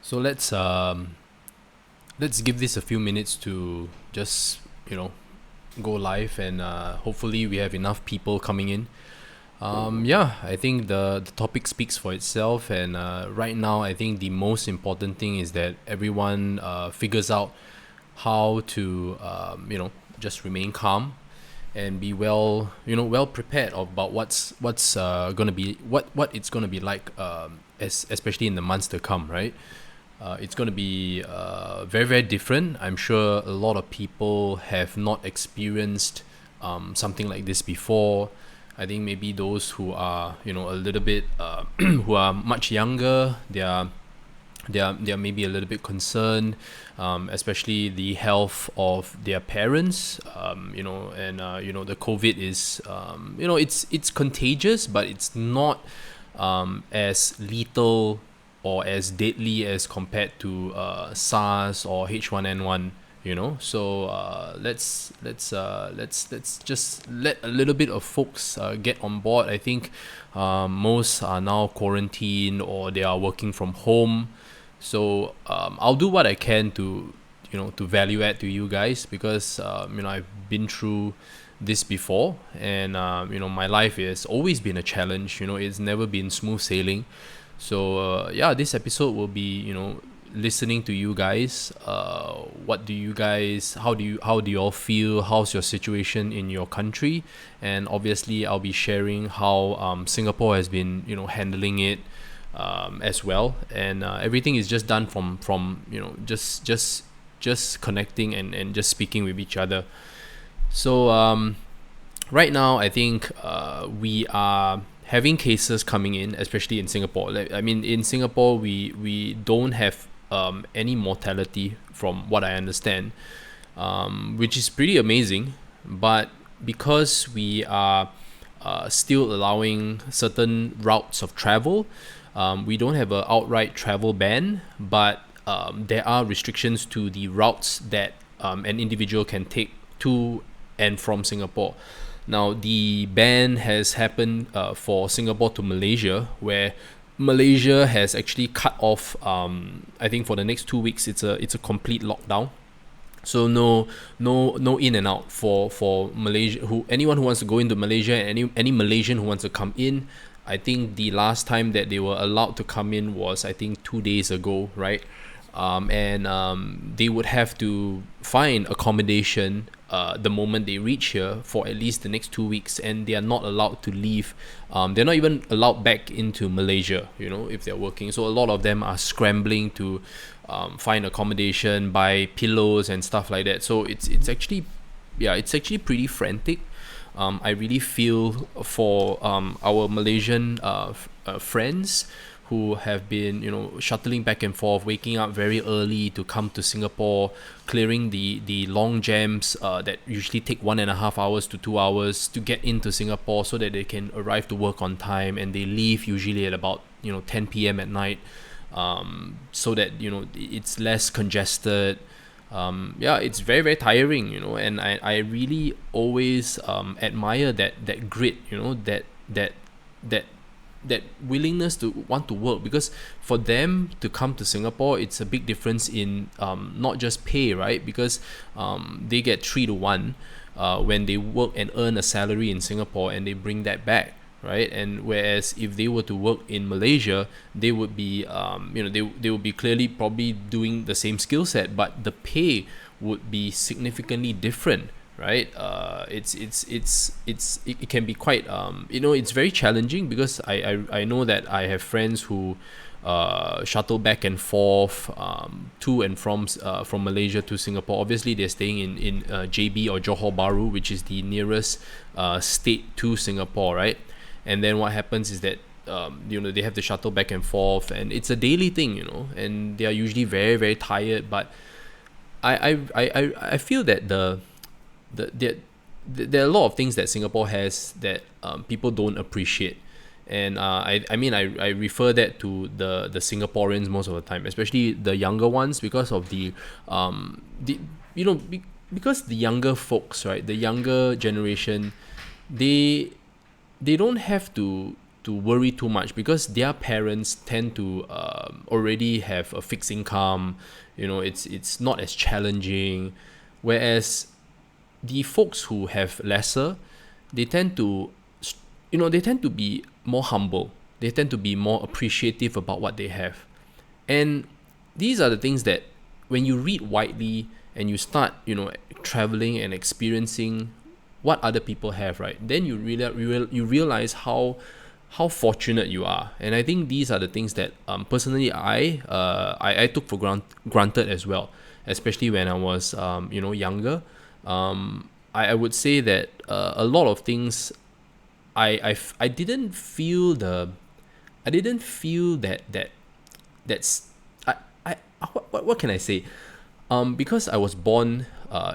So let's give this a few minutes to just go live, and hopefully we have enough people coming in. Yeah, I think the topic speaks for itself, and right now I think the most important thing is that everyone figures out how to just remain calm and be well prepared about what's gonna be what it's gonna be like, especially in the months to come, right? It's going to be very, very different. I'm sure a lot of people have not experienced something like this before. I think maybe those who are, a little bit, who are much younger, they are maybe a little bit concerned, especially the health of their parents. And the COVID is, it's contagious, but it's not as lethal or as deadly as compared to SARS or H1N1. So let's just let a little bit of folks get on board. I think most are now quarantined or they are working from home. So I'll do what I can to value add to you guys, because I've been through this before, and my life has always been a challenge. It's never been smooth sailing. So yeah, this episode will be listening to you guys. What do you guys? How do you all feel? How's your situation in your country? And obviously, I'll be sharing how Singapore has been handling it as well. And everything is just done from just connecting and just speaking with each other. So right now, I think we are having cases coming in, especially in Singapore. I mean, in Singapore, we don't have any mortality from what I understand, which is pretty amazing. But because we are still allowing certain routes of travel, we don't have an outright travel ban, but there are restrictions to the routes that an individual can take to and from Singapore. Now, the ban has happened for Singapore to Malaysia, where Malaysia has actually cut off. I think for the next 2 weeks, it's a complete lockdown. So no in and out for Malaysia. Anyone who wants to go into Malaysia, and any Malaysian who wants to come in. I think the last time that they were allowed to come in was, I think, 2 days ago, right? And they would have to find accommodation the moment they reach here for at least the next 2 weeks, and they are not allowed to leave. They're not even allowed back into Malaysia, if they're working. So a lot of them are scrambling to find accommodation, buy pillows and stuff like that. So it's actually pretty frantic. I really feel for our Malaysian friends who have been shuttling back and forth, waking up very early to come to Singapore, clearing the long jams that usually take 1.5 hours to 2 hours to get into Singapore, so that they can arrive to work on time, and they leave usually at about 10 p.m. at night, so that it's less congested. Yeah, it's very, very tiring, and I really always admire that grit, that willingness to want to work, because for them to come to Singapore, it's a big difference in not just pay, right? Because they get 3 to 1 when they work and earn a salary in Singapore, and they bring that back, right? And whereas if they were to work in Malaysia, they would be they would be clearly probably doing the same skill set, but the pay would be significantly different, right? It can be quite it's very challenging, because I know that I have friends who shuttle back and forth to and from Malaysia to Singapore. Obviously, they're staying in JB or Johor Bahru, which is the nearest state to Singapore, right? And then what happens is that they have to shuttle back and forth, and it's a daily thing, and they are usually very, very tired. But I feel that there are a lot of things that Singapore has that people don't appreciate. And I refer that to the Singaporeans most of the time, especially the younger ones, because of because the younger folks, right, the younger generation, they don't have to worry too much because their parents tend to already have a fixed income. It's not as challenging, whereas the folks who have lesser, they tend to they tend to be more humble. They tend to be more appreciative about what they have. And these are the things that when you read widely and you start traveling and experiencing what other people have, right, then you realize how fortunate you are. And I think these are the things that personally I took for granted as well, especially when I was younger. I would say that a lot of things I didn't feel that's what can I say? Because I was born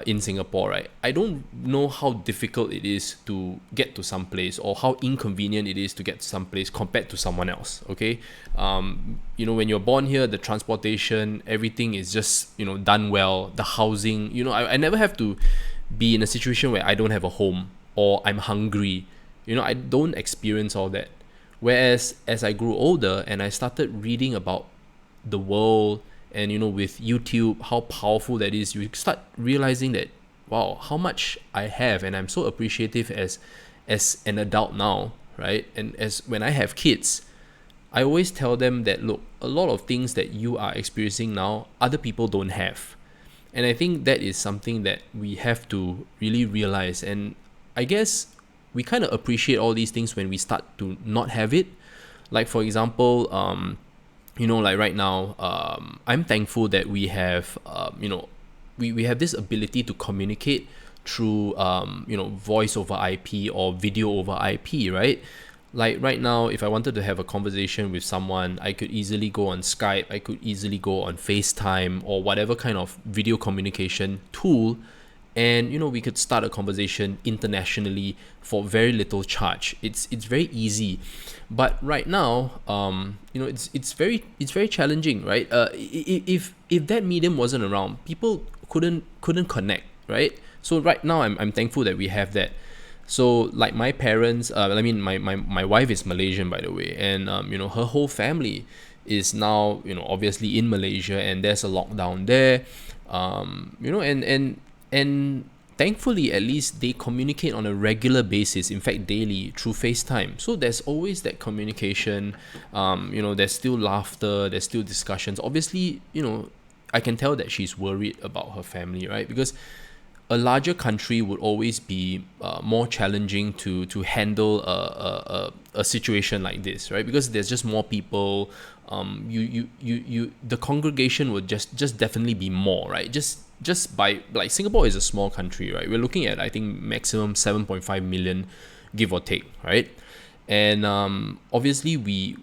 in Singapore, right? I don't know how difficult it is to get to some place, or how inconvenient it is to get to some place compared to someone else. Okay, when you're born here, the transportation, everything is just done well. The housing, I never have to be in a situation where I don't have a home or I'm hungry. I don't experience all that. Whereas as I grew older and I started reading about the world, and with YouTube, how powerful that is, you start realizing that, wow, how much I have. And I'm so appreciative as an adult now, right? And as when I have kids, I always tell them that, look, a lot of things that you are experiencing now, other people don't have. And I think that is something that we have to really realize. And I guess we kind of appreciate all these things when we start to not have it. Like, for example, like right now, I'm thankful that we have, we have this ability to communicate through, voice over IP or video over IP, right? Like right now, if I wanted to have a conversation with someone, I could easily go on Skype, I could easily go on FaceTime or whatever kind of video communication tool. And we could start a conversation internationally for very little charge. It's very easy, but right now, it's very challenging, right? If that medium wasn't around, people couldn't connect, right? So right now, I'm thankful that we have that. So like my parents, my wife is Malaysian, by the way, and her whole family is now obviously in Malaysia, and there's a lockdown there, and thankfully, at least they communicate on a regular basis, in fact daily, through FaceTime. So there's always that communication. There's still laughter, there's still discussions. Obviously, I can tell that she's worried about her family, right? Because a larger country would always be more challenging to handle a situation like this, right? Because there's just more people. The congregation would just definitely be more, right? Just by, like, Singapore is a small country, right? We're looking at, I think, maximum 7.5 million, give or take, right? And obviously we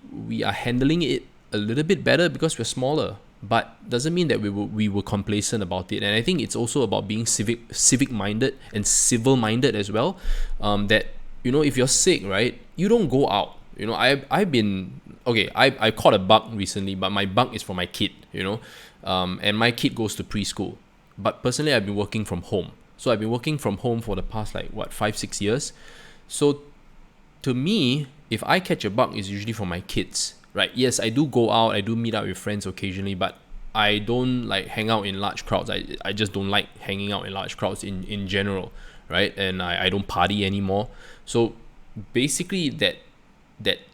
are handling it a little bit better because we're smaller, but doesn't mean that we were complacent about it. And I think it's also about being civic minded and civil minded as well. That if you're sick, right, you don't go out. I've been okay. I caught a bug recently, but my bug is for my kid. And my kid goes to preschool. But personally, I've been working from home. So I've been working from home for the past 5-6 years. So to me, if I catch a bug, it's usually for my kids, right? Yes, I do go out, I do meet up with friends occasionally, but I don't hang out in large crowds. I just don't like hanging out in large crowds in general, right? And I don't party anymore. So basically that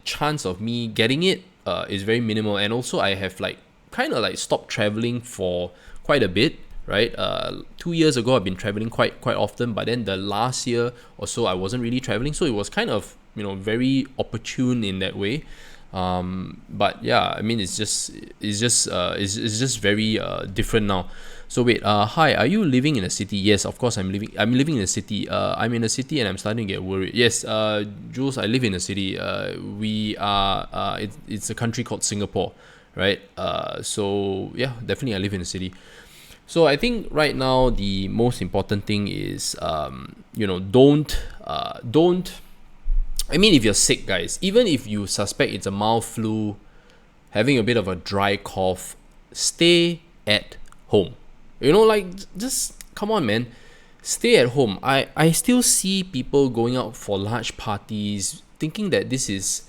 chance of me getting it is very minimal. And also I have stopped traveling for quite a bit, right? 2 years ago I've been traveling quite often, but then the last year or so I wasn't really traveling, so it was kind of very opportune in that way. But yeah, I mean, it's just very different now. So wait, hi, are you living in a city? Yes, of course I'm living in a city. I'm in a city and I'm starting to get worried. Yes, Jules, I live in a city. It's a country called Singapore, right? So yeah, definitely I live in a city. So I think right now the most important thing is, don't. I mean, if you're sick, guys, even if you suspect it's a mild flu, having a bit of a dry cough, stay at home. Just come on, man. Stay at home. I still see people going out for large parties, thinking that this is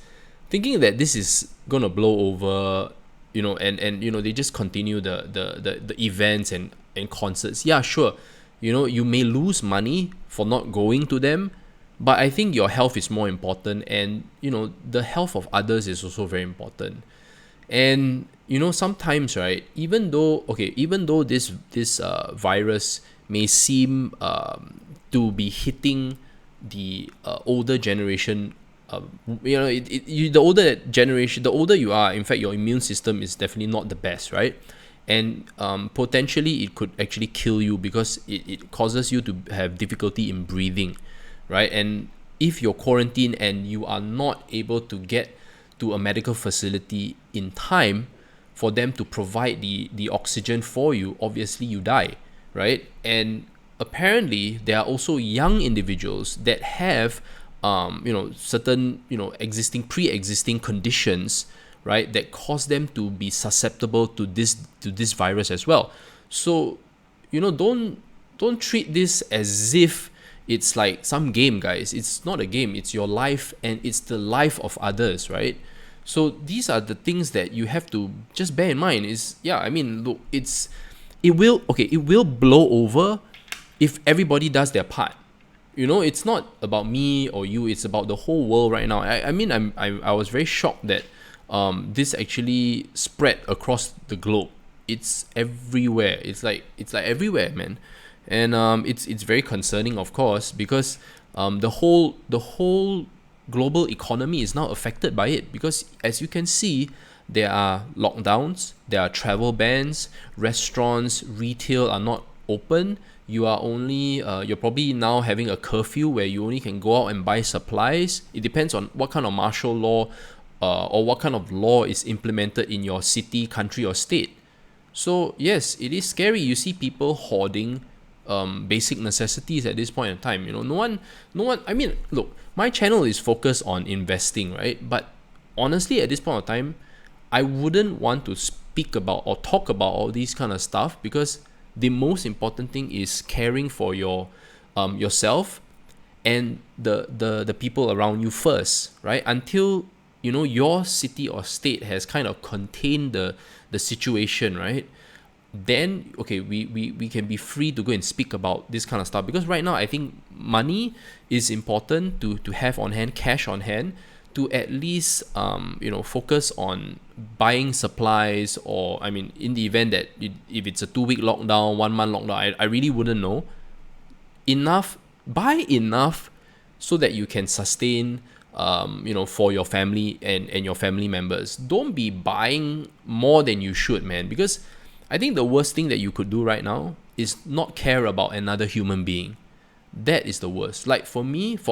thinking that this is gonna blow over, and they just continue the events and concerts. Yeah, sure, you may lose money for not going to them, but I think your health is more important, and the health of others is also very important. And sometimes, right, even though this virus may seem to be hitting the older generation, the older generation, the older you are, in fact, your immune system is definitely not the best, right? And potentially it could actually kill you, because it causes you to have difficulty in breathing, right? And if you're quarantined and you are not able to get to a medical facility in time for them to provide the oxygen for you, obviously you die, right? And apparently there are also young individuals that have certain pre-existing conditions, right, that cause them to be susceptible to this virus as well. So don't treat this as if it's like some game, guys. It's not a game. It's your life, and it's the life of others, right? So these are the things that you have to just bear in mind. Look, it will blow over if everybody does their part. It's not about me or you. It's about the whole world right now. I was very shocked that this actually spread across the globe. It's everywhere. It's like everywhere, man. And it's very concerning, of course, because the whole global economy is now affected by it, because as you can see, there are lockdowns, there are travel bans, restaurants, retail are not open. You're probably now having a curfew where you only can go out and buy supplies. It depends on what kind of martial law or what kind of law is implemented in your city, country, or state. So yes, it is scary. You see people hoarding basic necessities at this point in time. No one. I mean, look, my channel is focused on investing, right? But honestly, at this point of time, I wouldn't want to speak about or talk about all these kind of stuff, because the most important thing is caring for yourself and the people around you first, right? Until your city or state has kind of contained the situation, right? Then okay, we can be free to go and speak about this kind of stuff, because right now I think money is important to have on hand, cash on hand, to at least focus on buying supplies, or in the event that if it's a 2-week lockdown, 1-month lockdown, I really wouldn't know. Buy enough so that you can sustain for your family and your family members. Don't be buying more than you should, man, because I think the worst thing that you could do right now is not care about another human being. That is the worst. Like for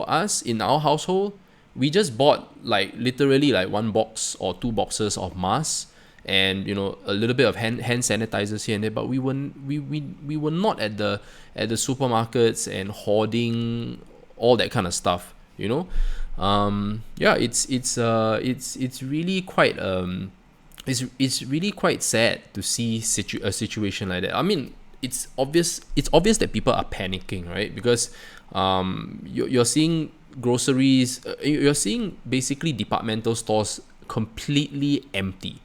us in our household, we just bought literally 1 box or 2 boxes of masks, and a little bit of hand sanitizers here and there. But we were not at the supermarkets and hoarding all that kind of stuff. It's really quite it's really quite sad to see a situation like that. I mean, it's obvious that people are panicking, right? Because you're seeing groceries, you're seeing basically departmental stores completely empty.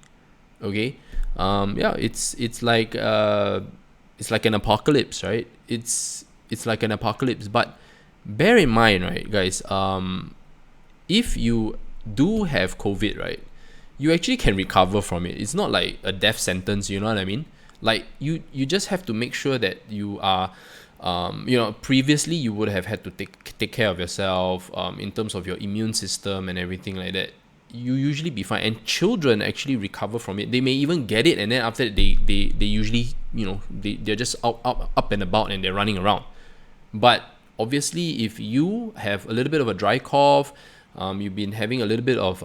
Okay, it's like an apocalypse, right? It's like an apocalypse. But bear in mind, right, guys, if you do have COVID, right, you actually can recover from it. It's not like a death sentence, you know what I mean? Like you just have to make sure that you are previously you would have had to take care of yourself in terms of your immune system and everything like that. You usually be fine, and children actually recover from it. They may even get it, and then after that they usually they're just up and about, and they're running around. But obviously, if you have a little bit of a dry cough, you've been having a little bit of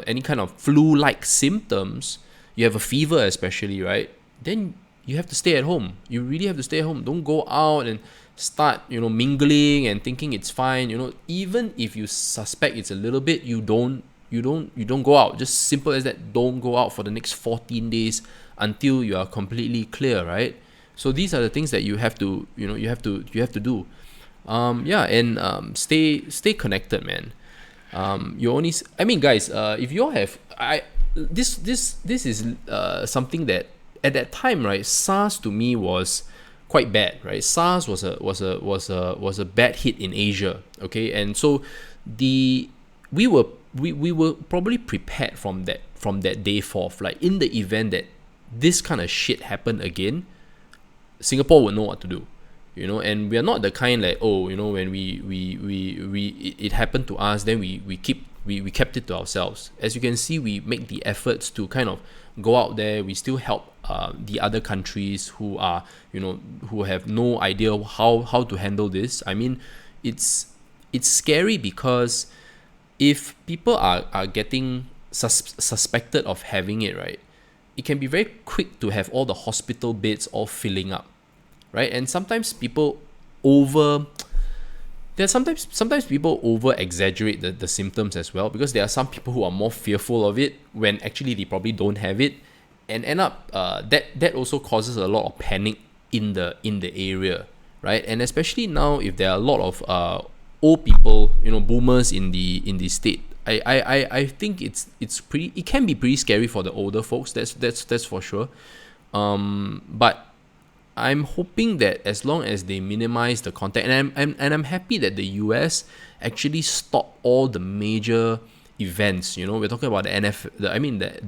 any kind of flu-like symptoms, you have a fever especially, right? Then you have to stay at home. You really have to stay at home. Don't go out and start mingling and thinking it's fine. Even if you suspect it's a little bit, you don't go out. Just simple as that. Don't go out for the next 14 days until you are completely clear, right? So these are the things that you have to do. Stay connected, man. You only I mean, guys, if you all have this is something that at that time, right, SARS to me was quite bad, right? SARS was a bad hit in Asia, okay? And so the we were probably prepared from that day forth, like in the event that this kind of shit happened again, Singapore would know what to do, and we are not the kind like, oh, when it happened to us, then we kept it to ourselves. As you can see, we make the efforts to kind of go out there. We still help the other countries who are, who have no idea how to handle this. I mean, it's scary because if people are getting suspected of having it, right, it can be very quick to have all the hospital beds all filling up, right? And sometimes people sometimes people over exaggerate the symptoms as well, because there are some people who are more fearful of it when actually they probably don't have it, and end up that also causes a lot of panic in the area, right? And especially now, if there are a lot of old people, boomers in the state, I think it can be pretty scary for the older folks. That's for sure. But I'm hoping that as long as they minimize the contact, and I'm happy that the US actually stopped all the major events. We're talking about the the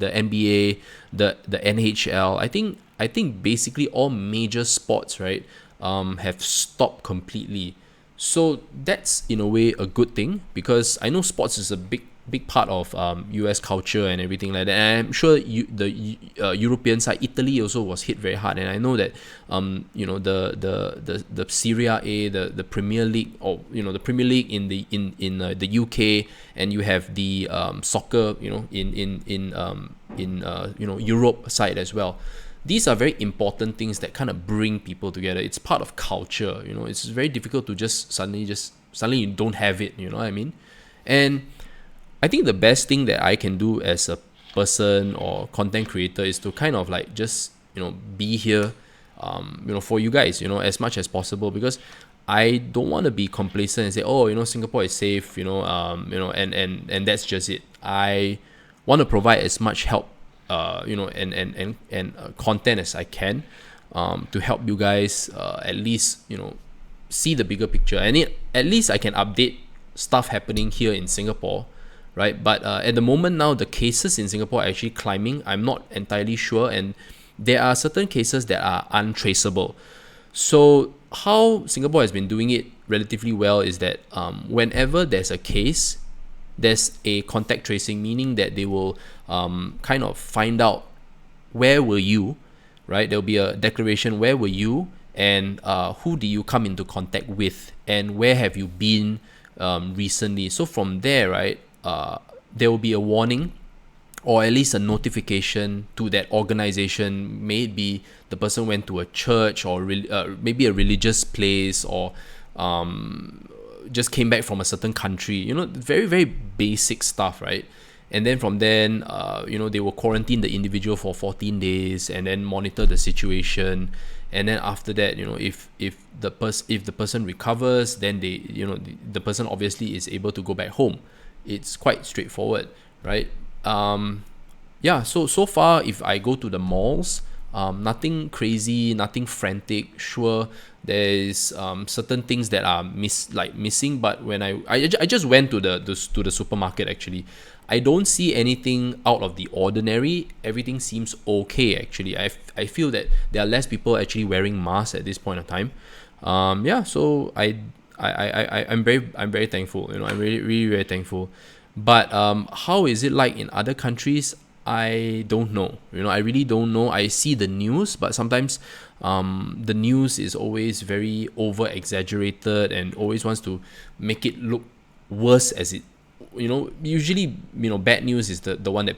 NBA, the NHL. I think basically all major sports, right, have stopped completely. So that's in a way a good thing, because I know sports is a big part of US culture and everything like that. And I'm sure the European side, Italy also was hit very hard. And I know that the Serie A, the Premier League, or the Premier League in the UK, and you have the soccer in Europe side as well. These are very important things that kind of bring people together. It's part of culture. It's very difficult to just suddenly you don't have it. You know what I mean? And I think the best thing that I can do as a person or content creator is to kind of like just be here, for you guys, as much as possible, because I don't want to be complacent and say, oh, Singapore is safe, and that's just it. I want to provide as much help, and content as I can, to help you guys at least see the bigger picture, and at least I can update stuff happening here in Singapore, right? But at the moment now, the cases in Singapore are actually climbing. I'm not entirely sure, and there are certain cases that are untraceable. So how Singapore has been doing it relatively well is that whenever there's a case, there's a contact tracing, meaning that they will kind of find out where were you, right? There'll be a declaration, where were you, and who do you come into contact with, and where have you been recently. So from there, right, there will be a warning, or at least a notification to that organization. Maybe the person went to a church, or maybe a religious place, or just came back from a certain country, very, very basic stuff, right? And then from then, they will quarantine the individual for 14 days and then monitor the situation. And then after that, if the person recovers, then the person obviously is able to go back home. It's quite straightforward, right? So far, if I go to the malls, nothing crazy, nothing frantic. Sure, there's certain things that are missing, but when I just went to the supermarket, actually, I don't see anything out of the ordinary. Everything seems okay, actually. I feel that there are less people actually wearing masks at this point of time. So I'm very thankful. I'm really, really very thankful. But how is it like in other countries? I don't know. I really don't know. I see the news, but sometimes the news is always very over exaggerated and always wants to make it look worse as it. Usually, bad news is the one that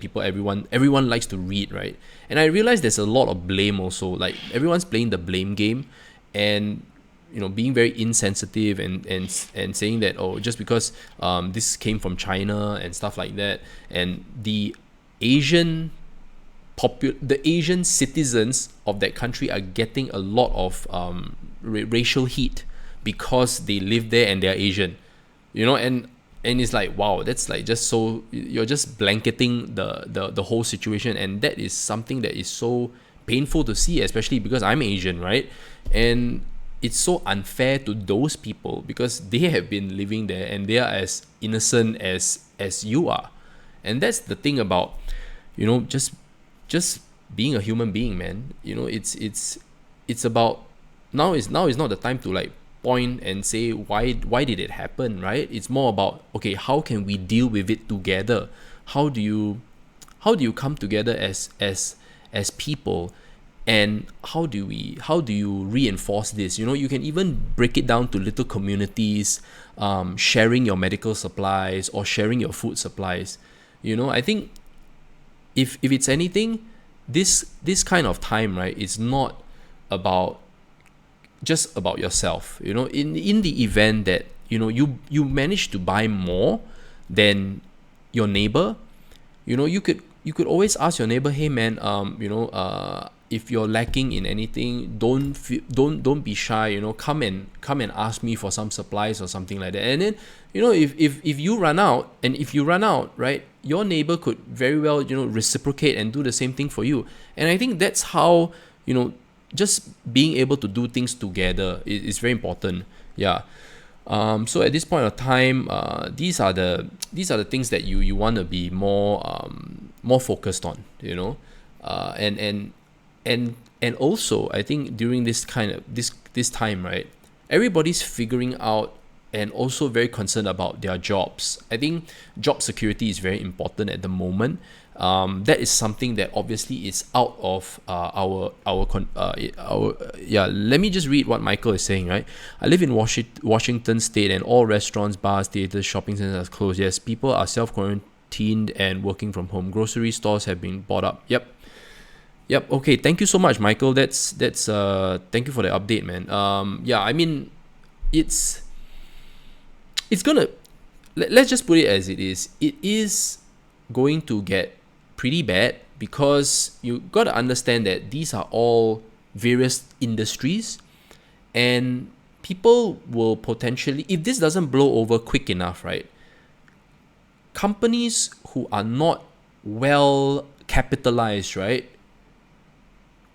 everyone likes to read, right? And I realize there's a lot of blame also. Like, everyone's playing the blame game, and being very insensitive and saying that, oh, just because this came from China and stuff like that, and the Asian citizens of that country are getting a lot of racial heat because they live there and they're Asian, and And it's like, wow, that's like just so, you're just blanketing the whole situation, and that is something that is so painful to see, especially because I'm Asian, right? And it's so unfair to those people because they have been living there and they are as innocent as you are. And that's the thing about, just being a human being, man. It's about, now is not the time to like point and say why did it happen, right? It's more about, okay, how can we deal with it together? How do you come together as people, and how do you reinforce this? You can even break it down to little communities, sharing your medical supplies or sharing your food supplies. I think if it's anything, this kind of time, right, is not about just about yourself. In the event that you manage to buy more than your neighbor, you could always ask your neighbor, hey man, if you're lacking in anything, don't be shy, come and ask me for some supplies or something like that. And then if you run out, right, your neighbor could very well reciprocate and do the same thing for you. And I think that's how just being able to do things together is very important. Yeah. So at this point of time, these are the things that you want to be more focused on, and also I think during this kind of this time, right, everybody's figuring out and also very concerned about their jobs. I think job security is very important at the moment. That is something that obviously is out of our yeah. Let me just read what Michael is saying. Right, I live in Washington State, and all restaurants, bars, theaters, shopping centers are closed. Yes, people are self-quarantined and working from home. Grocery stores have been bought up. Yep. Okay. Thank you so much, Michael. That's thank you for the update, man. Yeah. I mean, it's gonna, let's just put it as it is. It is going to get pretty bad because you got to understand that these are all various industries, and people will potentially, if this doesn't blow over quick enough, right, companies who are not well capitalized, right,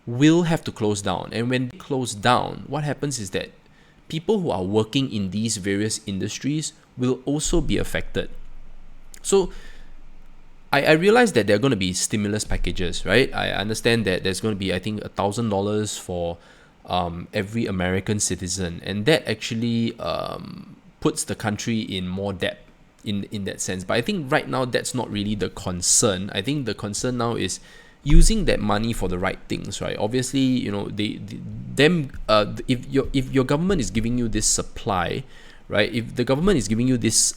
will have to close down. And when they close down, what happens is that people who are working in these various industries will also be affected. So I realize that there are going to be stimulus packages, right? I understand that there's going to be, I think, $1,000 for every American citizen, and that actually puts the country in more debt in that sense. But I think right now that's not really the concern. I think the concern now is using that money for the right things, right? Obviously, if your government is giving you this supply, right? If the government is giving you this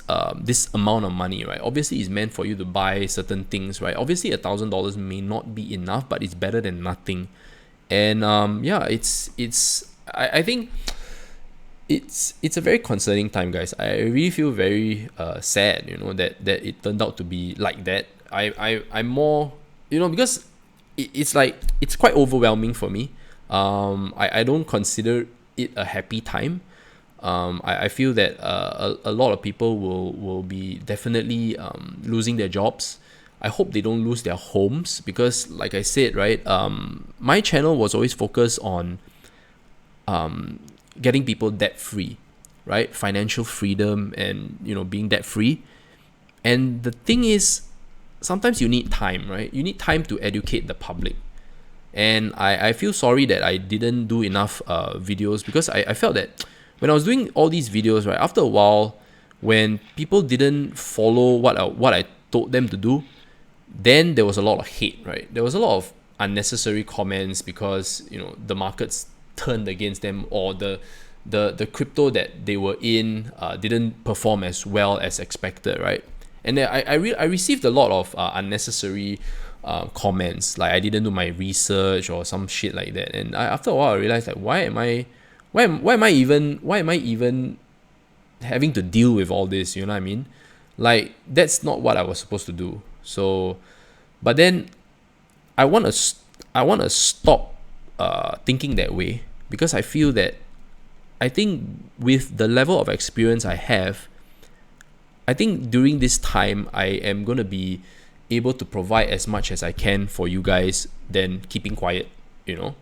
amount of money, right? Obviously, it's meant for you to buy certain things, right? Obviously, $1,000 may not be enough, but it's better than nothing. And I think it's a very concerning time, guys. I really feel very sad, that it turned out to be like that. I'm more, because it's like, it's quite overwhelming for me. I don't consider it a happy time. I feel that a lot of people will be definitely losing their jobs. I hope they don't lose their homes because, like I said, right, my channel was always focused on getting people debt free, right? Financial freedom and, being debt free. And the thing is, sometimes you need time, right? You need time to educate the public. And I feel sorry that I didn't do enough videos because I felt that when I was doing all these videos, right, after a while, when people didn't follow what I told them to do, then there was a lot of hate, right? There was a lot of unnecessary comments because, the markets turned against them, or the crypto that they were in didn't perform as well as expected, right? And then I received a lot of unnecessary comments, like I didn't do my research or some shit like that. And after a while, I realized, like, why am I even having to deal with all this? You know what I mean? Like, that's not what I was supposed to do. So, but then I want to stop thinking that way, because I feel that, I think with the level of experience I have, I think during this time, I am going to be able to provide as much as I can for you guys than keeping quiet, you know.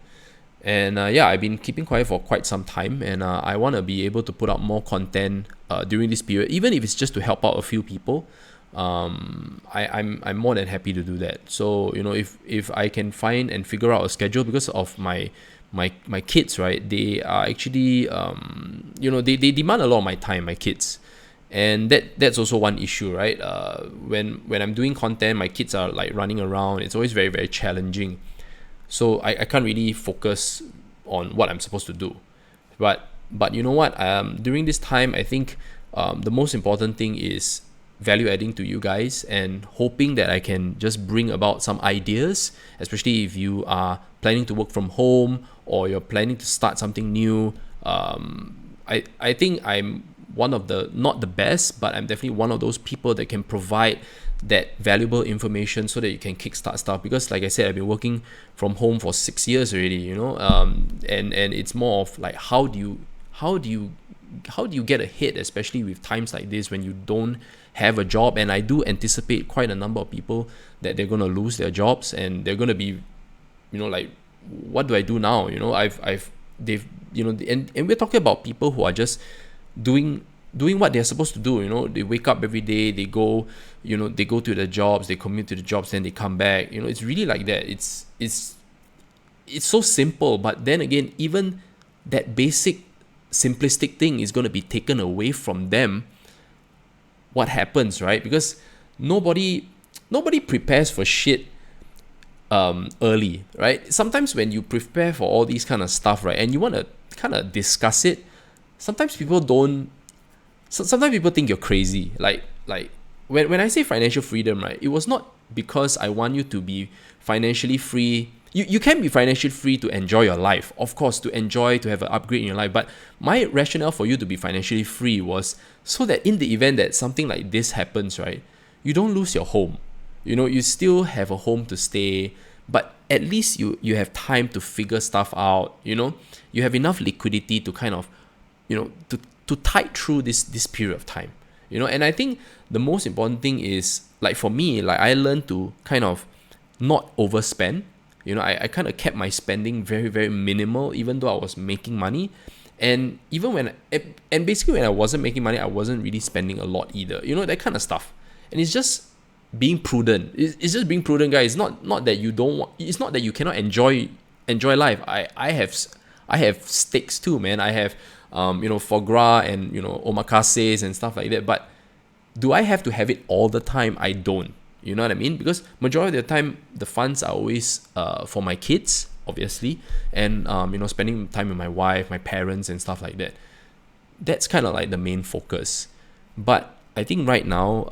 And yeah, I've been keeping quiet for quite some time, and I want to be able to put out more content during this period, even if it's just to help out a few people. I'm more than happy to do that. So, you know, if I can find and figure out a schedule, because of my kids, right? They are actually you know, they demand a lot of my time, my kids. And that's also one issue, right? When I'm doing content, my kids are like running around. It's always very, very challenging. So I can't really focus on what I'm supposed to do. But you know what? During this time, I think the most important thing is value adding to you guys, and hoping that I can just bring about some ideas, especially if you are planning to work from home or you're planning to start something new. I think I'm one of the, not the best, but I'm definitely one of those people that can provide that valuable information so that you can kickstart stuff. Because like I said, I've been working from home for 6 years already, you know. And it's more of like, how do you get ahead, especially with times like this when you don't have a job. And I do anticipate quite a number of people that they're going to lose their jobs, and they're going to be, you know, like, what do I do now? You know, they've, you know, and we're talking about people who are just doing what they're supposed to do. You know, they wake up every day, they go, you know, they go to their jobs, they commute to the jobs, then they come back. You know, it's really like that. It's so simple, but then again, even that basic simplistic thing is going to be taken away from them. What happens, right? Because nobody prepares for shit early, right? Sometimes when you prepare for all these kind of stuff, right, and you want to kind of discuss it, sometimes people don't. Sometimes people think you're crazy. Like when I say financial freedom, right, it was not because I want you to be financially free. You can be financially free to enjoy your life, of course, to enjoy, to have an upgrade in your life. But my rationale for you to be financially free was so that in the event that something like this happens, right, you don't lose your home. You know, you still have a home to stay, but at least you have time to figure stuff out. You know, you have enough liquidity to kind of, you know, to tide through this period of time. You know, and I think the most important thing is, like for me, like I learned to kind of not overspend. You know, I kind of kept my spending very, very minimal, even though I was making money. And even and basically when I wasn't making money, I wasn't really spending a lot either. You know, that kind of stuff. And it's just being prudent. It's just being prudent, guys. It's not that you don't want, it's not that you cannot enjoy life. I have steaks too, man. I have you know, foie gras and, you know, omakase and stuff like that. But do I have to have it all the time? I don't. You know what I mean? Because majority of the time, the funds are always for my kids, obviously, and you know, spending time with my wife, my parents, and stuff like that. That's kind of like the main focus. But I think right now,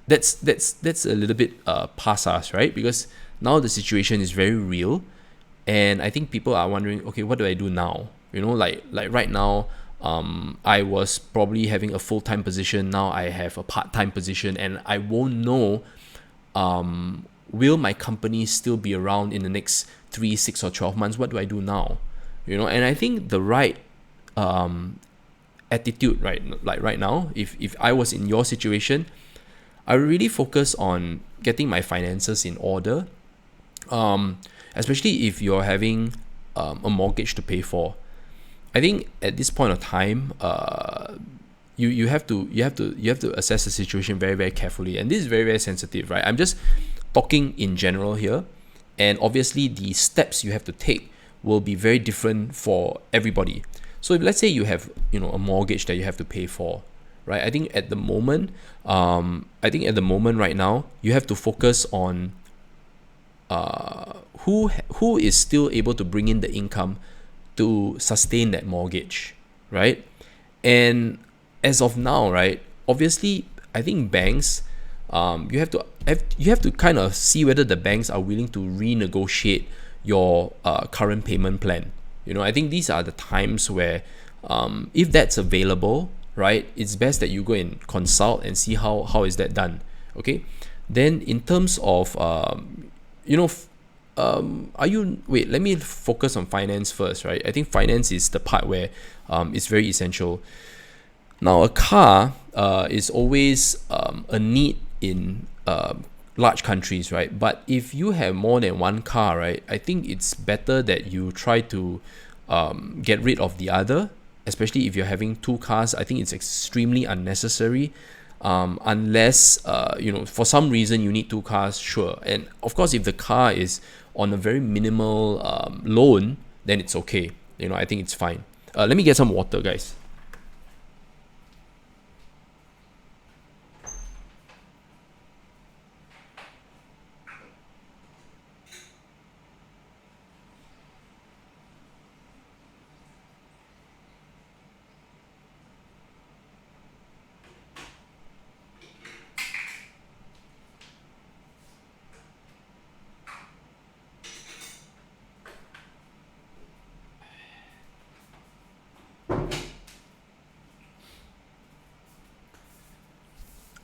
that's a little bit past us, right? Because now the situation is very real, and I think people are wondering, okay, what do I do now? You know, like right now, I was probably having a full-time position. Now I have a part-time position, and I won't know, will my company still be around in the next 3, 6, or 12 months? What do I do now? You know, and I think the right attitude, right, like right now, if I was in your situation, I really focus on getting my finances in order, especially if you're having a mortgage to pay for. I think at this point of time, you have to assess the situation very, very carefully, and this is very, very sensitive, right? I'm just talking in general here, and obviously the steps you have to take will be very different for everybody. So if let's say you have, you know, a mortgage that you have to pay for, right? I think at the moment right now, you have to focus on who is still able to bring in the income to sustain that mortgage, right? And as of now, right, obviously, I think banks, you have to kind of see whether the banks are willing to renegotiate your current payment plan. You know, I think these are the times where, if that's available, right, it's best that you go and consult and see how is that done. Okay, then in terms of you know, let me focus on finance first, right? I think finance is the part where it's very essential. Now, a car is always a need in large countries, right? But if you have more than one car, right, I think it's better that you try to get rid of the other, especially if you're having two cars. I think it's extremely unnecessary. Unless for some reason you need two cars, sure. And of course, if the car is on a very minimal loan, then it's okay. I think it's fine. Let me get some water, guys.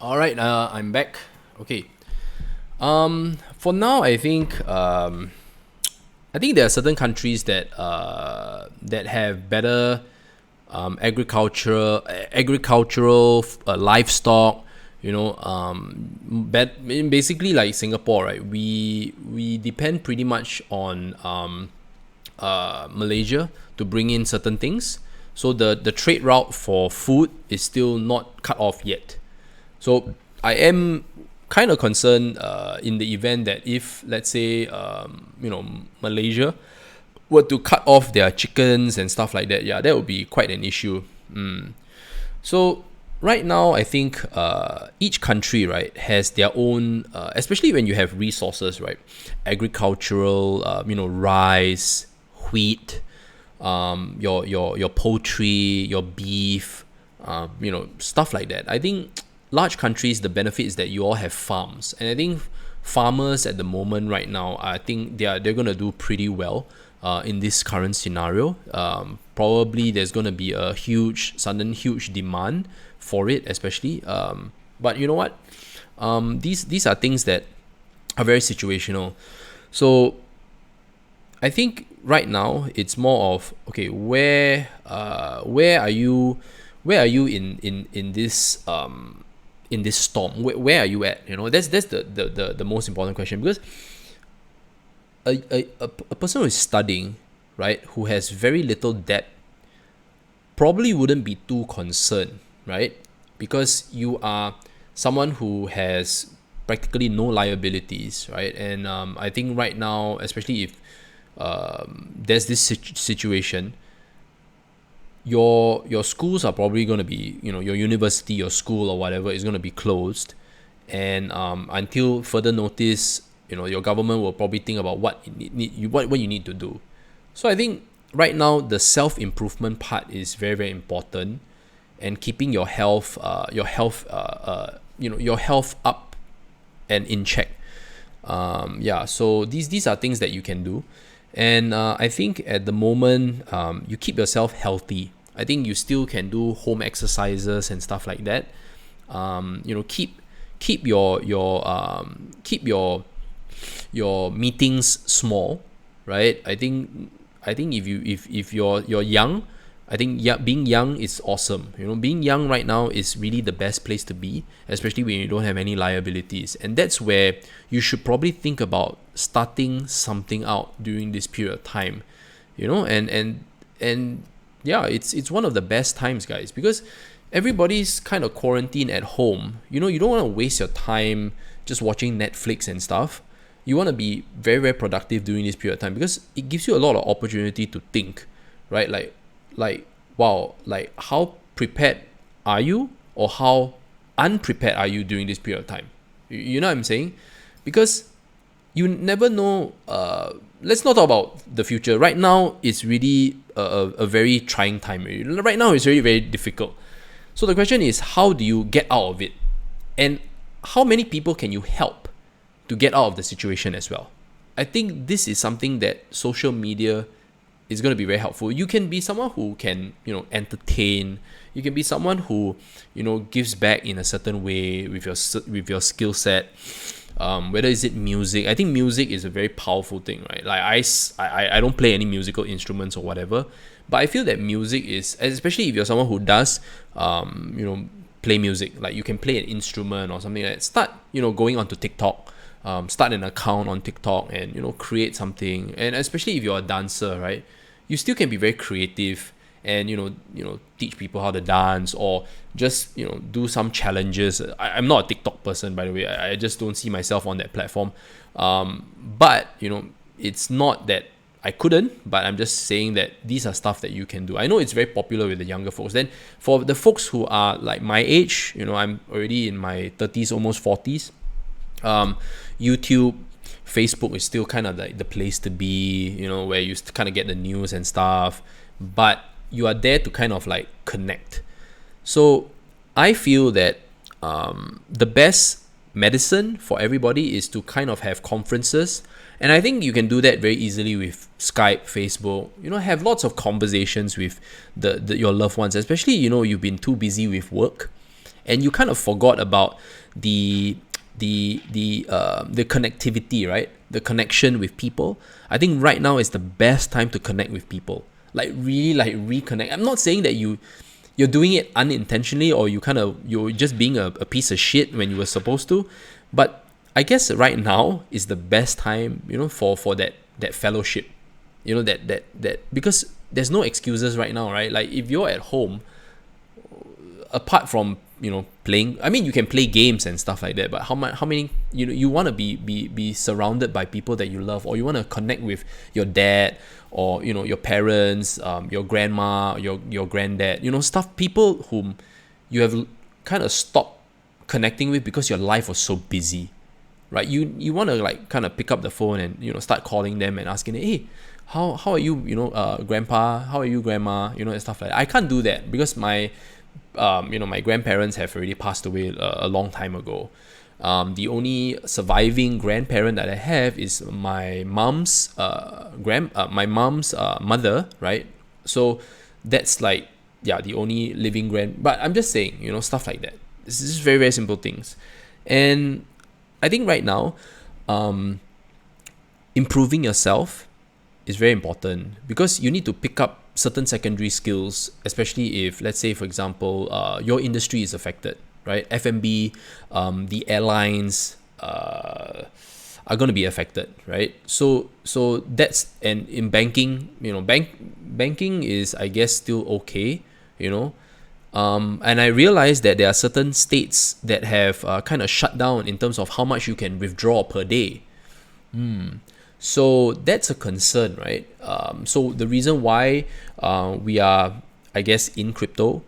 All right, I'm back. Okay. For now, I think there are certain countries that have better agricultural livestock. Basically like Singapore, right? We depend pretty much on Malaysia to bring in certain things. So the trade route for food is still not cut off yet. So I am kind of concerned in the event that if, let's say, Malaysia were to cut off their chickens and stuff like that, yeah, that would be quite an issue. So right now, I think each country, right, has their own, especially when you have resources, right, agricultural, rice, wheat, your poultry, your beef, stuff like that. I think large countries, the benefit is that you all have farms, and I think farmers at the moment right now, I think they're gonna do pretty well in this current scenario. Probably there's gonna be a huge demand for it, especially. But you know what? These are things that are very situational. So I think right now it's more of, okay, where are you in this in this storm? Where are you at? That's the most important question, because a person who is studying, right, who has very little debt, probably wouldn't be too concerned, right? Because you are someone who has practically no liabilities, right? And I think right now, especially if there's this situation, your schools are probably going to be, your university, your school or whatever is going to be closed, and until further notice, your government will probably think about what you need to do. So I think right now the self-improvement part is very, very important, and keeping your health your health up and in check. So these are things that you can do. And I think at the moment, you keep yourself healthy. I think you still can do home exercises and stuff like that. Keep your meetings small, right? I think if you're young, I think being young is awesome. Being young right now is really the best place to be, especially when you don't have any liabilities. And that's where you should probably think about starting something out during this period of time. And yeah, it's one of the best times, guys, because everybody's kind of quarantined at home. You don't want to waste your time just watching Netflix and stuff. You want to be very, very productive during this period of time, because it gives you a lot of opportunity to think, right? Like wow, like how prepared are you, or how unprepared are you during this period of time? You know what I'm saying? Because you never know. Let's not talk about the future. Right now it's really a very trying time. Right now it's really very difficult. So the question is, how do you get out of it, and how many people can you help to get out of the situation as well? I think this is something that social media is going to be very helpful. You can be someone who can, entertain. You can be someone who, gives back in a certain way with your skill set. Whether is it music, I think music is a very powerful thing, right? Like I don't play any musical instruments or whatever, But I feel that music is, especially if you're someone who does, play music, like you can play an instrument or something like that. Start, going onto TikTok, start an account on TikTok and, create something. And especially if you're a dancer, right? You still can be very creative and, teach people how to dance or just, do some challenges. I'm not a TikTok person, by the way. I just don't see myself on that platform. But, it's not that I couldn't, but I'm just saying that these are stuff that you can do. I know it's very popular with the younger folks. Then for the folks who are like my age, I'm already in my 30s, almost 40s. YouTube, Facebook is still kind of like the place to be, where you kind of get the news and stuff. But you are there to kind of like connect. So I feel that the best medicine for everybody is to kind of have conferences. And I think you can do that very easily with Skype, Facebook, have lots of conversations with your loved ones, especially, you've been too busy with work and you kind of forgot about the connectivity, right? The connection with people. I think right now is the best time to connect with people. Like really like reconnect. I'm not saying that you're doing it unintentionally or you're just being a piece of shit when you were supposed to, but I guess right now is the best time, for that fellowship, that because there's no excuses right now, right? Like if you're at home, apart from playing, I mean you can play games and stuff like that, but how many you want to be surrounded by people that you love, or you want to connect with your dad or your parents, your grandma, your granddad, people whom you have kind of stopped connecting with because your life was so busy. Right, you want to like kind of pick up the phone and start calling them and asking, hey, how are you, grandpa, how are you, grandma, and stuff like that. I can't do that because my my grandparents have already passed away a long time ago. The only surviving grandparent that I have is my mom's mother, right? So that's like the only living but I'm just saying, stuff like that. This is very, very simple things. And I think right now, improving yourself is very important because you need to pick up certain secondary skills, especially if, let's say, for example, your industry is affected, right? F&B, the airlines are going to be affected, right? So that's, and in banking, banking is, I guess, still okay, and I realized that there are certain states that have kind of shut down in terms of how much you can withdraw per day. So that's a concern, right? So the reason why we are, I guess, in crypto,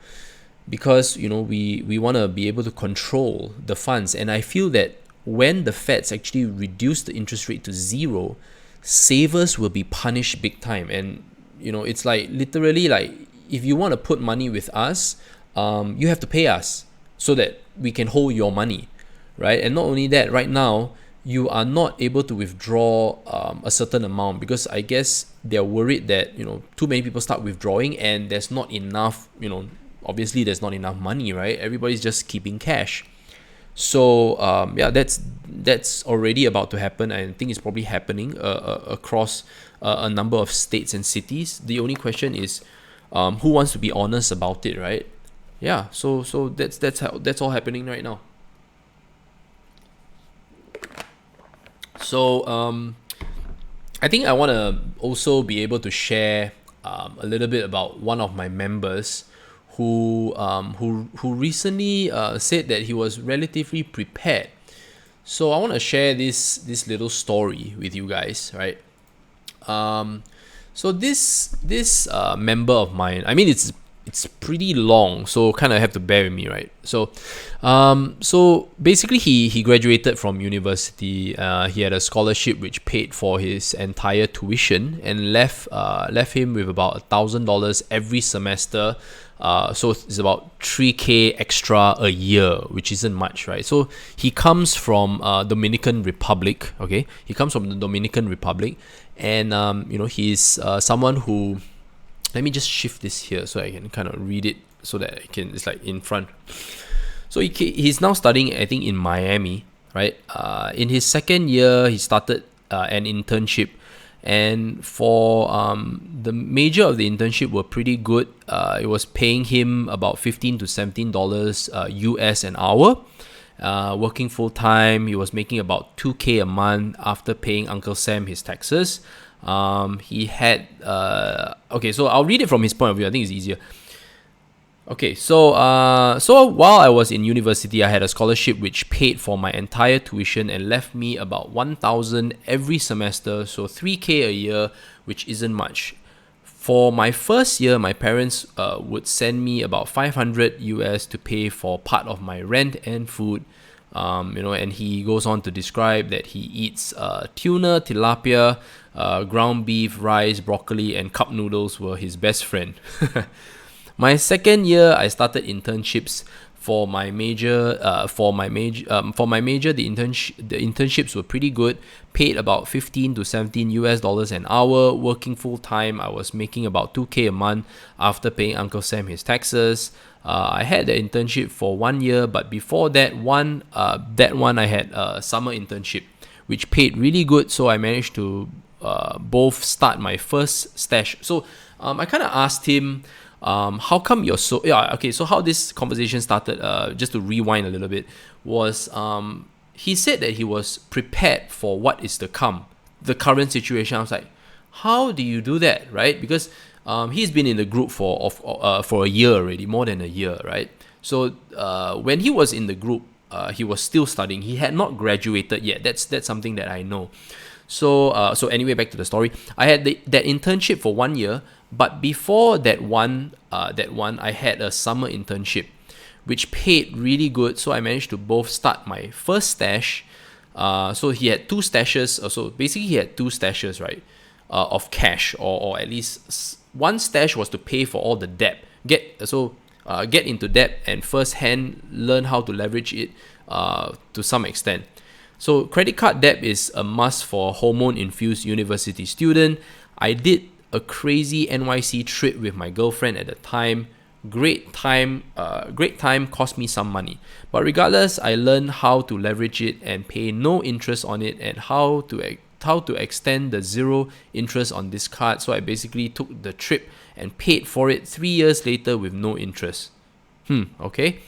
because we want to be able to control the funds. And I feel that when the Feds actually reduce the interest rate to 0, savers will be punished big time. And it's like literally like, if you want to put money with us, you have to pay us so that we can hold your money, right? And not only that, right now, you are not able to withdraw a certain amount because I guess they're worried that, too many people start withdrawing and there's not enough, obviously there's not enough money, right? Everybody's just keeping cash. So, that's already about to happen. I think it's probably happening across a number of states and cities. The only question is, who wants to be honest about it, right? Yeah, so that's all happening right now. So I think I want to also be able to share a little bit about one of my members who recently said that he was relatively prepared. So I want to share this little story with you guys, right? So this member of mine, I mean it's pretty long, so kind of have to bear with me, right? So basically he graduated from university. He had a scholarship which paid for his entire tuition and left him with about $1,000 every semester. So it's about 3K extra a year, which isn't much, right? So he comes from Dominican Republic. Okay, he comes from the Dominican Republic, and he's someone who. Let me just shift this here so I can kind of read it so that it's like in front. So he's now studying, I think, in Miami, right? In his second year, he started an internship, And for the major of the internship were pretty good. It was paying him about $15 to $17 US an hour. Working full time, he was making about 2K a month after paying Uncle Sam his taxes. He had okay, so I'll read it from his point of view. I think it's easier. Okay, so while I was in university, I had a scholarship which paid for my entire tuition and left me about 1,000 every semester, so 3K a year, which isn't much. For my first year, my parents would send me about 500 US to pay for part of my rent and food. And he goes on to describe that he eats tuna, tilapia, ground beef, rice, broccoli, and cup noodles were his best friend. My second year, I started internships for my major. The internships were pretty good. Paid about 15 to 17 US dollars an hour. Working full time, I was making about 2K a month after paying Uncle Sam his taxes. I had the internship for 1 year, but before that one, I had a summer internship, which paid really good. So I managed to both start my first stash. So I kind of asked him, how come you're so... Yeah, okay, so how this conversation started, just to rewind a little bit, was he said that he was prepared for what is to come, the current situation. I was like, how do you do that, right? Because he's been in the group for a year already, more than a year, right? So when he was in the group, he was still studying. He had not graduated yet. That's something that I know. So anyway, back to the story. I had that internship for 1 year, but before that one, I had a summer internship, which paid really good. So I managed to both start my first stash. So he had two stashes. So basically, he had two stashes, right, of cash, or at least one stash was to pay for all the debt. Get into debt and firsthand learn how to leverage it to some extent. So credit card debt is a must for a hormone-infused university student. I did a crazy NYC trip with my girlfriend at the time. Great time, cost me some money. But regardless, I learned how to leverage it and pay no interest on it, and how to extend the zero interest on this card. So I basically took the trip and paid for it 3 years later with no interest. Okay.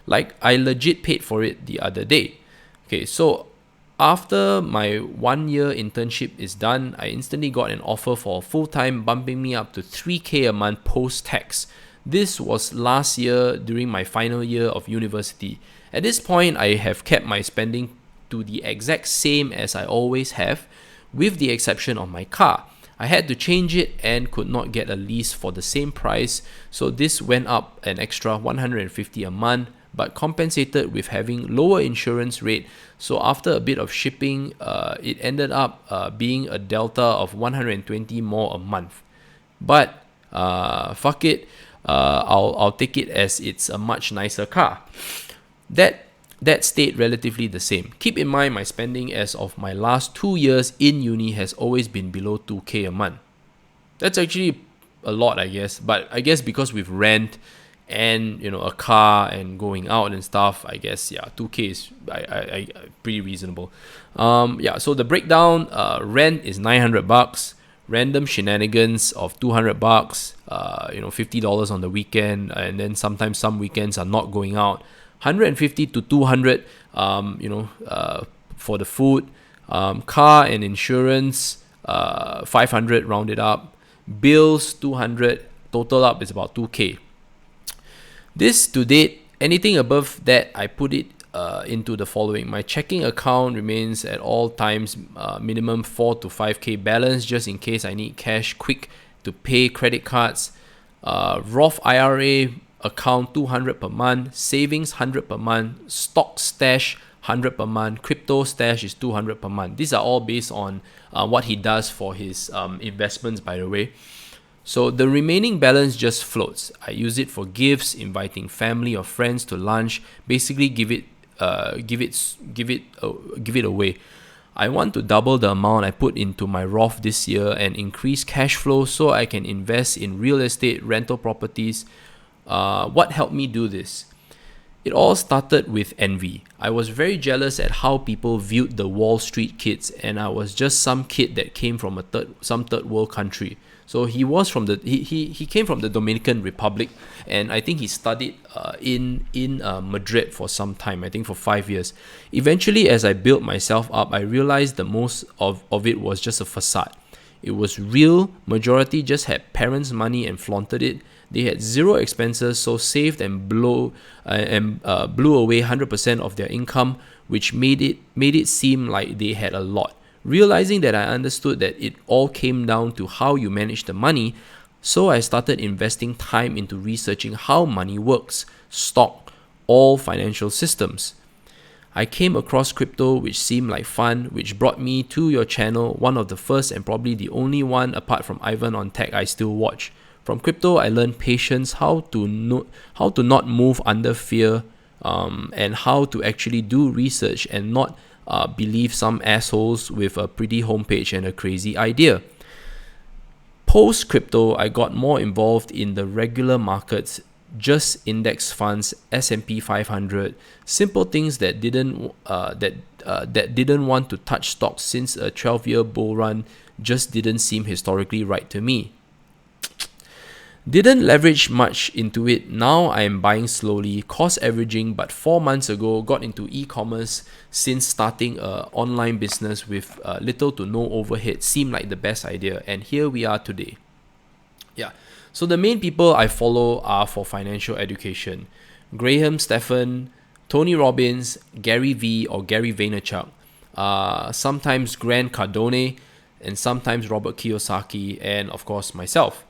Like, I legit paid for it the other day. Okay, so after my 1 year internship is done, I instantly got an offer for full-time, bumping me up to 3K a month post-tax. This was last year during my final year of university. At this point, I have kept my spending to the exact same as I always have, with the exception of my car. I had to change it and could not get a lease for the same price, so this went up an extra $150 a month, but compensated with having lower insurance rate. So after a bit of shipping, it ended up being a delta of $120 more a month. But fuck it, I'll take it as it's a much nicer car. That stayed relatively the same. Keep in mind, my spending as of my last 2 years in uni has always been below 2K a month. That's actually a lot, I guess. But I guess because with rent and a car and going out and stuff, I guess 2K is I pretty reasonable. So the breakdown: rent is $900, random shenanigans of $200, $50 on the weekend, and then sometimes some weekends are not going out. $150 to $200, for the food, car and insurance, $500 rounded up, bills $200, total up is about 2K. This to date, anything above that, I put it into the following. My checking account remains at all times minimum 4 to 5K balance, just in case I need cash quick to pay credit cards. Roth IRA account $200 per month, savings $100 per month, stock stash $100 per month, crypto stash is $200 per month. These are all based on what he does for his investments, by the way. So the remaining balance just floats. I use it for gifts, inviting family or friends to lunch. Basically, give it away. I want to double the amount I put into my Roth this year and increase cash flow so I can invest in real estate, rental properties. What helped me do this? It all started with envy. I was very jealous at how people viewed the Wall Street kids, and I was just some kid that came from some third world country. So he came from the Dominican Republic, and I think he studied in Madrid for some time. I think for 5 years. Eventually, as I built myself up, I realized the most of it was just a facade. It was real. Majority just had parents' money and flaunted it. They had zero expenses, so saved and blew away 100% of their income, which made it seem like they had a lot. Realizing that I understood that it all came down to how you manage the money, so I started investing time into researching how money works, stock, all financial systems. I came across crypto, which seemed like fun, which brought me to your channel, one of the first and probably the only one apart from Ivan on Tech I still watch. From crypto, I learned patience, how to not move under fear, and how to actually do research and not believe some assholes with a pretty homepage and a crazy idea. Post crypto, I got more involved in the regular markets, just index funds, S&P 500, simple things that didn't want to touch stocks since a 12-year bull run just didn't seem historically right to me. Didn't leverage much into it. Now I am buying slowly, cost averaging, but 4 months ago got into e-commerce since starting an online business with little to no overhead seemed like the best idea, and here we are today. Yeah, so the main people I follow are for financial education: Graham Stephan, Tony Robbins, Gary V or Gary Vaynerchuk, sometimes Grant Cardone, and sometimes Robert Kiyosaki, and of course myself.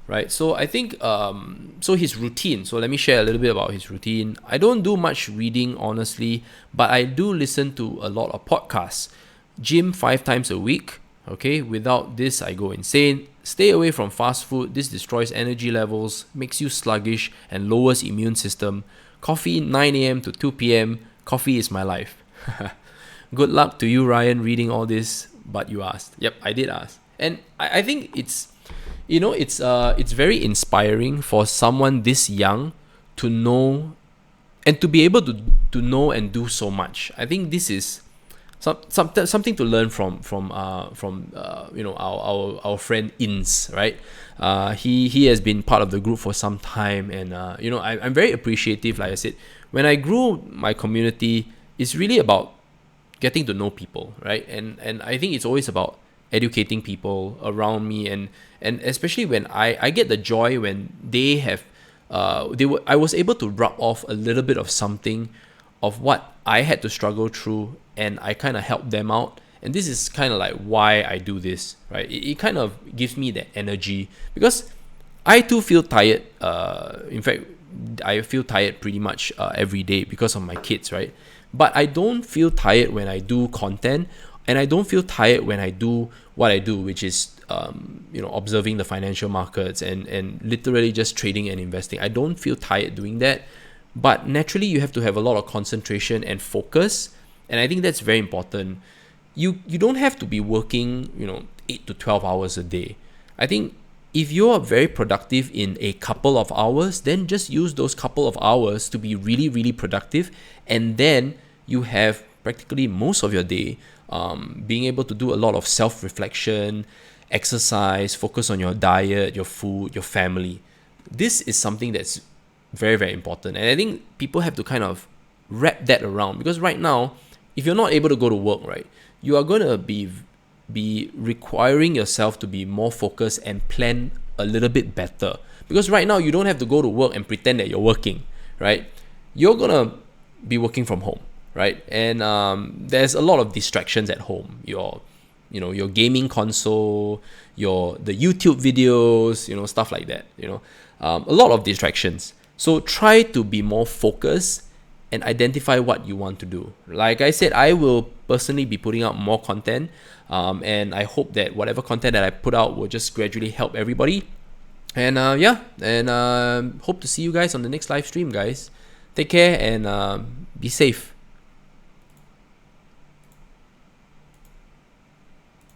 Right, so I think so his routine. So let me share a little bit about his routine. I don't do much reading, honestly, but I do listen to a lot of podcasts. Gym 5 times a week. Okay, without this I go insane. Stay away from fast food. This destroys energy levels, makes you sluggish, and lowers immune system. Coffee 9 a.m. to 2 p.m. Coffee is my life. Good luck to you, Ryan, reading all this. But you asked. Yep, I did ask, and I think it's. It's very inspiring for someone this young to know and to be able to know and do so much. I think this is something to learn from our friend Ins, right? He has been part of the group for some time, and I'm very appreciative. Like I said, when I grew my community, it's really about getting to know people, right? And I think it's always about educating people around me, and especially when I get the joy when they have I was able to rub off a little bit of something of what I had to struggle through, and I kind of helped them out. And this is kind of like why I do this, right? It kind of gives me that energy, because I too feel tired. In fact, I feel tired pretty much every day because of my kids, right? But I don't feel tired when I do content, and I don't feel tired when I do what I do, which is observing the financial markets and literally just trading and investing. I don't feel tired doing that. But naturally, you have to have a lot of concentration and focus, and I think that's very important. You don't have to be working 8 to 12 hours a day. I think if you are very productive in a couple of hours, then just use those couple of hours to be really, really productive, and then you have practically most of your day being able to do a lot of self-reflection, exercise, focus on your diet, your food, your family. This is something that's very, very important, and I think people have to kind of wrap that around, because right now, if you're not able to go to work, right, you are going to be requiring yourself to be more focused and plan a little bit better, because right now you don't have to go to work and pretend that you're working, right? You're going to be working from home, right? And there's a lot of distractions at home. Your gaming console, the YouTube videos, stuff like that. A lot of distractions. So try to be more focused and identify what you want to do. Like I said, I will personally be putting out more content, and I hope that whatever content that I put out will just gradually help everybody. And hope to see you guys on the next live stream, guys. Take care and be safe.